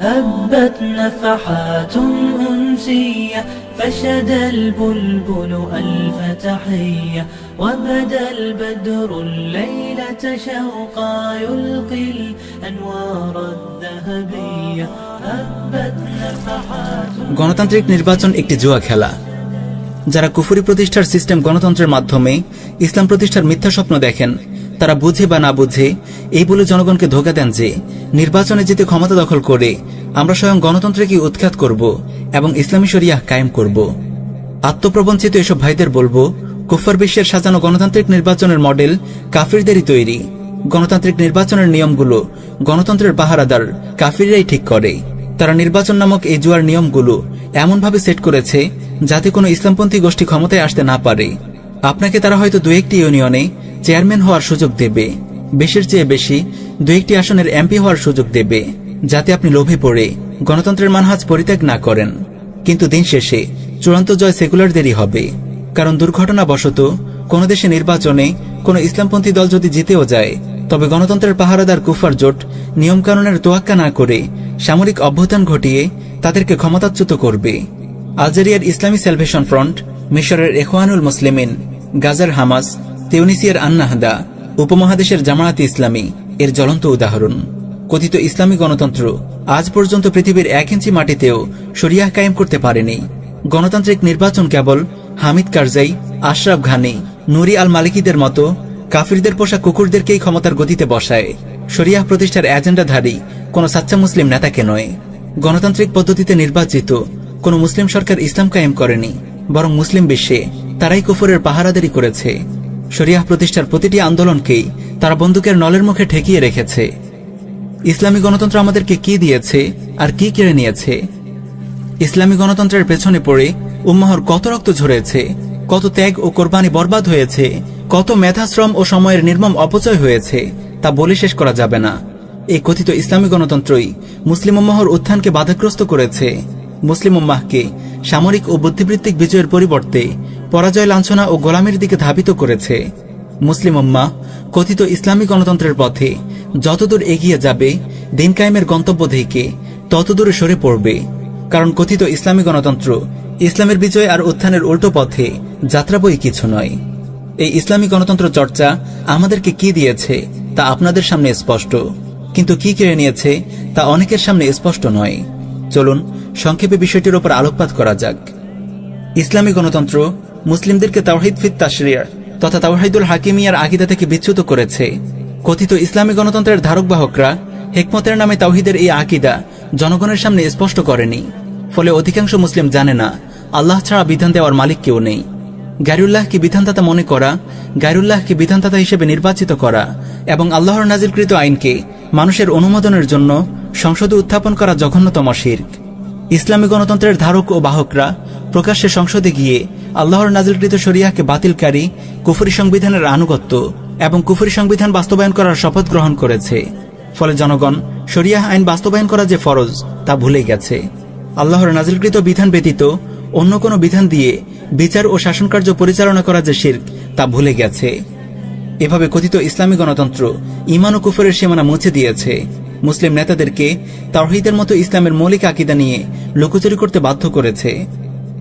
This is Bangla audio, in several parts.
هبت نفحات أنسية فشد البلبل ألف تحية وبدا البدر الليلة شوقا يلقي الأنوار الذهبية هبت نفحات গণতান্ত্রিক নির্বাচন একটি জুয়া খেলা। যারা কুফরি প্রতিষ্ঠার সিস্টেম গণতন্ত্রের মাধ্যমে ইসলাম প্রতিষ্ঠার মিথ্যা স্বপ্ন দেখেন, তারা বুঝে বা না বুঝে এই বলে জনগণকে ধোঁকা দেন যে নির্বাচনে জিতে ক্ষমতা দখল করে আমরা স্বয়ং গণতন্ত্রকে উৎখাত করব এবং ইসলামী শরিয়াহ কায়েম করব। আত্মপ্রবঞ্চিত এসব ভাইদের বলবো, কুফর বিশ্বের সাজানো গণতান্ত্রিক নির্বাচনের মডেল কাফিরদেরই তৈরি। গণতান্ত্রিক নির্বাচনের নিয়মগুলো গণতন্ত্রের পাহারাদার কাফিররাই ঠিক করে। তারা নির্বাচন নামক এই জুয়ার নিয়মগুলো এমনভাবে সেট করেছে যাতে কোনো ইসলামপন্থী গোষ্ঠী ক্ষমতায় আসতে না পারে। আপনাকে তারা হয়তো দু একটি ইউনিয়নে চেয়ারম্যান হওয়ার সুযোগ দেবে, বেশির চেয়ে বেশি দু একটি আসনের এমপি হওয়ার সুযোগ দেবে, যাতে আপনি লোভে পড়ে গণতন্ত্রের মানহাজ পরিত্যাগ না করেন। কিন্তু দিন শেষে চূড়ান্ত জয় সেকুলারদেরই হবে। কারণ দুর্ঘটনাবশত কোনো দেশে নির্বাচনে কোনো ইসলামপন্থী দল যদি জিতেও যায়, তবে গণতন্ত্রের পাহারাদার কুফার জোট নিয়মকানুনের তোয়াক্কা না করে সামরিক অভ্যুত্থান ঘটিয়ে তাদেরকে ক্ষমতাচ্যুত করবে। আলজেরিয়ার ইসলামী স্যালভেশন ফ্রন্ট, মিশরের ইখওয়ানুল মুসলিমিন, গাজার হামাস, তিউনিসিয়ার আন্নাহদা, উপমহাদেশের জামায়াতে ইসলামী এর জ্বলন্ত উদাহরণ। কথিত ইসলামী গণতন্ত্র আজ পর্যন্ত পৃথিবীর 1 ইঞ্চি মাটিতেও শরিয়াহ কায়েম করতে পারেনি। গণতান্ত্রিক নির্বাচন কেবল হামিদ কারজাই, আশরাফ ঘানি, নুরি আল মালিকিদের মতো কাফিরদের পোষা কুকুরদেরকেই ক্ষমতার গতিতে বসায়, শরিয়াহ প্রতিষ্ঠার এজেন্ডাধারী কোনো সাচ্চা মুসলিম নেতাকে নয়। গণতান্ত্রিক পদ্ধতিতে নির্বাচিত কোনো মুসলিম সরকার ইসলাম কায়েম করেনি, বরং মুসলিম বিশ্বে তারাই কুফরের পাহারাদারি করেছে। শরিয়াহ প্রতিষ্ঠার প্রতিটি আন্দোলনকেই তারা বন্দুকের নলের মুখে ঠেকিয়ে রেখেছে। ইসলামী গণতন্ত্র আমাদেরকে কি দিয়েছে আর কি কেড়ে নিয়েছে? ইসলামী গণতন্ত্রের পেছনে পড়ে উম্মাহর কত রক্ত ঝরেছে, কত ত্যাগ ও কোরবানি বরবাদ হয়েছে, কত মেধাশ্রম ও সময়ের নির্মম অপচয় হয়েছে, তা বলে শেষ করা যাবে না। এই কথিত ইসলামী গণতন্ত্রই মুসলিম উম্মাহর উত্থানকে বাধাগ্রস্ত করেছে। মুসলিম উম্মাহকে সামরিক ও বুদ্ধিবৃত্তিক বিজয়ের পরিবর্তে পরাজয়, লাঞ্ছনা ও গোলামির দিকে ধাবিত করেছে। মুসলিম উম্মাহ কথিত ইসলামী গণতন্ত্রের পথে যতদূর এগিয়ে যাবে, দিন কায়েমের গন্তব্য থেকে ততদূরে সরে পড়বে। কারণ কথিত ইসলামী গণতন্ত্র ইসলামের বিজয় আর উত্থানের উল্টো পথে যাত্রা বই কিছু নয়। এই ইসলামী গণতন্ত্র চর্চা আমাদেরকে কি দিয়েছে তা আপনাদের সামনে স্পষ্ট, কিন্তু কি কেড়ে নিয়েছে তা অনেকের সামনে স্পষ্ট নয়। চলুন সংক্ষেপে বিষয়টির উপর আলোকপাত করা যাক। ইসলামী গণতন্ত্র মুসলিমদেরকে তাওহীদ ফিত তাশরিয়া তথা তাওহীদুল হাকিমিয়ার আকীদা থেকে বিচ্যুত করেছে। কথিত ইসলামী গণতন্ত্রের ধারকবাহকরা হিকমতের নামে তাওহীদের এই আকীদা জনগণের সামনে স্পষ্ট করেনি। ফলে অধিকাংশ মুসলিম জানে না আল্লাহ ছাড়া বিধান দেওয়ার মালিক কেউ নেই। গায়রুল্লাহকে বিধানদাতা মনে করা, গায়রুল্লাহকে বিধানদাতা হিসেবে নির্বাচিত করা এবং আল্লাহর নাজিলকৃত আইনকে মানুষের অনুমোদনের জন্য সংসদে উত্থাপন করা জঘন্যতম শিরক। ইসলামী গণতন্ত্রের ধারক ও বাহকরা প্রকাশ্যে সংসদে গিয়ে আল্লাহর নাজিলকৃত শরিয়াহকে বাতিলকারী কুফরি সংবিধানের আনুগত্য এবং কুফরি সংবিধান বাস্তবায়ন করার শপথ গ্রহণ করেছে। ফলে জনগণ শরিয়াহ আইন বাস্তবায়ন করা যে ফরজ তা ভুলে গেছে। আল্লাহর নাজিলকৃত বিধান ব্যতীত অন্য কোনো বিধান দিয়ে বিচার ও শাসনকার্য পরিচালনা করা যে শিরক তা ভুলে গেছে। এভাবে কথিত ইসলামী গণতন্ত্র ঈমান ও কুফরের সীমানা মুছে দিয়েছে। মুসলিম নেতাদেরকে তাওহীদের মতো ইসলামের মৌলিক আকীদা নিয়ে লুকোচুরি করতে বাধ্য করেছে।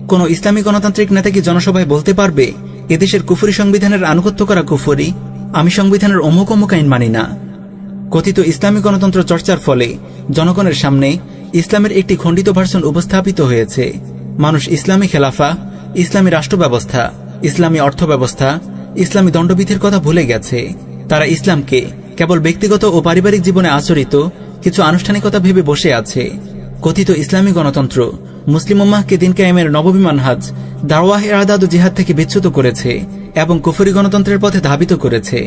কোন ইসলামী গণতান্ত্রিক নেতা কি জনসভায় বলতে পারবে এদেশের কুফরি সংবিধানের আনুগত্য করা কুফরি, আমি সংবিধানের অমুক অমুক আইন মানি না? কথিত ইসলামী গণতন্ত্র চর্চার ফলে জনগণের সামনে ইসলামের একটি খণ্ডিত ভার্সন উপস্থাপিত হয়েছে। মানুষ ইসলামী খেলাফা, ইসলামী রাষ্ট্র ব্যবস্থা, ইসলামী অর্থ ব্যবস্থা, ইসলামী দণ্ডবিধির কথা ভুলে গেছে। তারা ইসলামকে কেবল ব্যক্তিগত ও পারিবারিক জীবনে আচরিত কিছু আনুষ্ঠানিকতা ভেবে বসে আছে। কথিত ইসলামী গণতন্ত্র মুসলিম উম্মাহকে দিন কায়েমের নববী মানহাজ দাওয়াহ ইরাদাত ও জিহাদ থেকে বিচ্যুত করেছে এবং কুফরি গণতন্ত্রের পথে ধাবিত করেছে।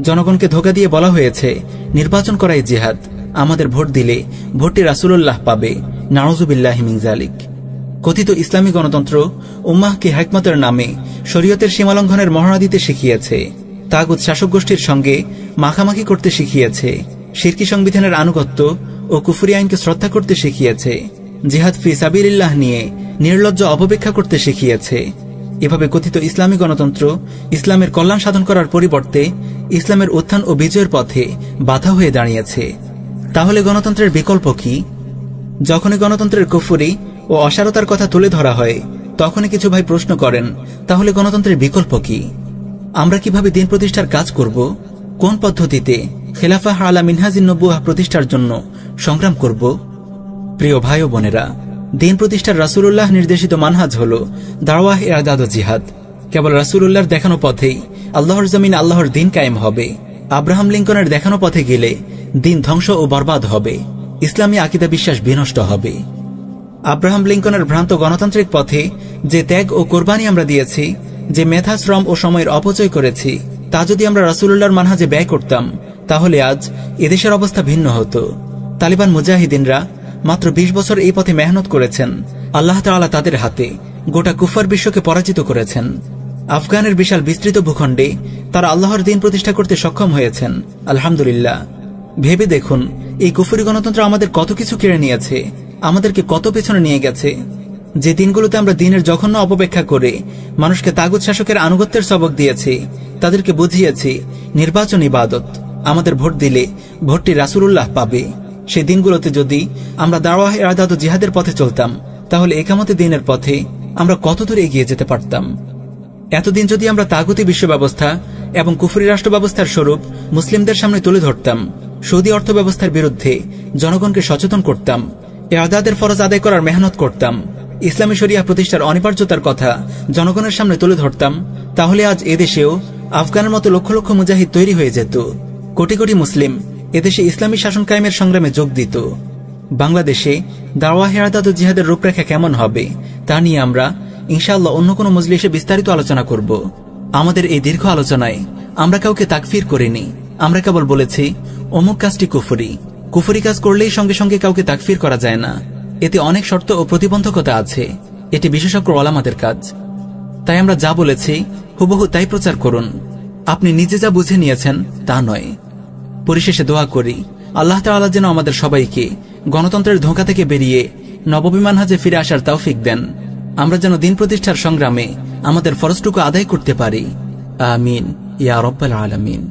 জনগণকে ধোঁকা দিয়ে বলা হয়েছে নির্বাচন করাই জিহাদ, আমাদের ভোট দিলে ভোটটি রাসূলুল্লাহ পাবে, নাউযুবিল্লাহি মিন যালিক। কথিত ইসলামী গণতন্ত্র উম্মাহকে হিকমতের নামে শরীয়তের সীমালঙ্ঘনের মহড়া দিতে শিখিয়েছে, তাগুত শাসক গোষ্ঠীর সঙ্গে মাখামাখি করতে শিখিয়েছে, শিরকি সংবিধানের আনুগত্য ও কুফরি আইনকে শ্রদ্ধা করতে শিখিয়েছে, জিহাদ ফি সাবিলিল্লাহ নিয়ে নির্লজ্জ অপব্যাখ্যা করতে শিখিয়েছে। এভাবে কথিত ইসলামী গণতন্ত্র ইসলামের কল্যাণ সাধন করার পরিবর্তে ইসলামের উত্থান ও বিজয়ের পথে বাধা হয়ে দাঁড়িয়েছে। তাহলে গণতন্ত্রের বিকল্প কি? যখনই গণতন্ত্রের কুফরি ও অসারতার কথা তুলে ধরা হয় তখনই কিছু ভাই প্রশ্ন করেন, তাহলে গণতন্ত্রের বিকল্প কি? আমরা কিভাবে দিন প্রতিষ্ঠার কাজ করব? কোন পদ্ধতিতে খেলাফাহ আলা মিনহাজিন নবুয়াহ প্রতিষ্ঠার জন্য সংগ্রাম করব? প্রিয় ভাই ও বোনেরা, দিন প্রতিষ্ঠার রাসূলুল্লাহ নির্দেশিত মানহাজ হল দাওয়াহ, ইরদাদ ও জিহাদ। কেবল রাসূলুল্লাহর দেখানো পথেই আল্লাহর জমিনে আল্লাহর দিন কায়েম হবে। আব্রাহাম লিঙ্কনের দেখানো পথে গেলে দিন ধ্বংস ও বরবাদ হবে, ইসলামী আকিদা বিশ্বাস বিনষ্ট হবে। আব্রাহাম লিঙ্কনের ভ্রান্ত গণতান্ত্রিক পথে যে ত্যাগ ও কোরবানি আমরা দিয়েছি, যে মেধা, শ্রম ও সময়ের অপচয় করেছি, তা যদি আমরা রাসূলুল্লাহর মানহাজে ব্যয় করতাম তাহলে আজ এদেশের অবস্থা ভিন্ন হতো। তালিবান মুজাহিদিনরা মাত্র 20 বছর এই পথে মেহনত করেছেন। আল্লাহ তাআলা তাদের হাতে গোটা কুফার বিশ্বকে পরাজিত করেছেন। আফগানের বিশাল বিস্তৃত ভূখণ্ডে তারা আল্লাহর দিন প্রতিষ্ঠা করতে সক্ষম হয়েছেন। আলহামদুলিল্লাহ। ভেবে দেখুন, এই কুফরি গণতন্ত্র আমাদের কত কিছু কেড়ে নিয়েছে, আমাদেরকে কত পেছনে নিয়ে গেছে। যে দিনগুলোতে আমরা দিনের জঘন্য অপব্যাখ্যা করে মানুষকে তাগুত শাসকের আনুগত্যের সবক দিয়েছি, তাদেরকে বুঝিয়েছি নির্বাচন ইবাদত, আমাদের ভোট দিলে ভোটটি রাসূলুল্লাহ পাবে। সেই দিনগুলোতে যদি আমরা দাওয়াহ, ইরদাদ ও জিহাদের পথে চলতাম তাহলে একামতে দিনের পথে আমরা কত দূর এগিয়ে যেতে পারতাম। এতদিন যদি আমরা তাগুতি বিশ্ব ব্যবস্থা এবং কুফরি রাষ্ট্র ব্যবস্থার স্বরূপ মুসলিমদের সামনে তুলে ধরতাম, সৌদি অর্থ ব্যবস্থার বিরুদ্ধে জনগণকে সচেতন করতাম, ইরদাদের ফরজ আদায় করার মেহনত করতাম, ইসলামী শরিয়াহ প্রতিষ্ঠার অনিবার্যতার কথা জনগণের সামনে তুলে ধরতাম, তাহলে আজ এদেশেও আফগানের মতো লক্ষ লক্ষ মুজাহিদ তৈরি হয়ে যেত। কোটি কোটি মুসলিম এদেশে ইসলামী শাসন কায়েমের সংগ্রামে যোগ দিত। বাংলাদেশে দাওয়াহ, ইরদাদ ও জিহাদের রূপরেখা কেমন হবে তা নিয়ে আমরা ইনশাআল্লাহ অন্য কোনো মজলিসে বিস্তারিত আলোচনা করব। আমাদের এই দীর্ঘ আলোচনায় আমরা কাউকে তাকফির করিনি। আমরা কেবল বলেছি অমুক কাজটি কুফরি। কুফরি কাজ করলেই সঙ্গে সঙ্গে কাউকে তাকফির করা যায় না, এতে অনেক শর্ত ও প্রতিবন্ধকতা আছে। এটি বিশেষজ্ঞ ওলামাদের কাজ। তাই আমরা যা বলেছি হুবহু তাই প্রচার করুন। আপনি নিজে যা বুঝে নিয়েছেন তা নয়। পরিশেষে দোয়া করি আল্লাহ তাআলা যেন আমাদের সবাইকে গণতন্ত্রের ধোঁকা থেকে বেরিয়ে নববী মানহাজে ফিরে আসার তৌফিক দেন। আমরা যেন দিন প্রতিষ্ঠার সংগ্রামে আমাদের ফরজটুকু আদায় করতে পারি। আমিন ইয়া রাব্বাল আলামিন।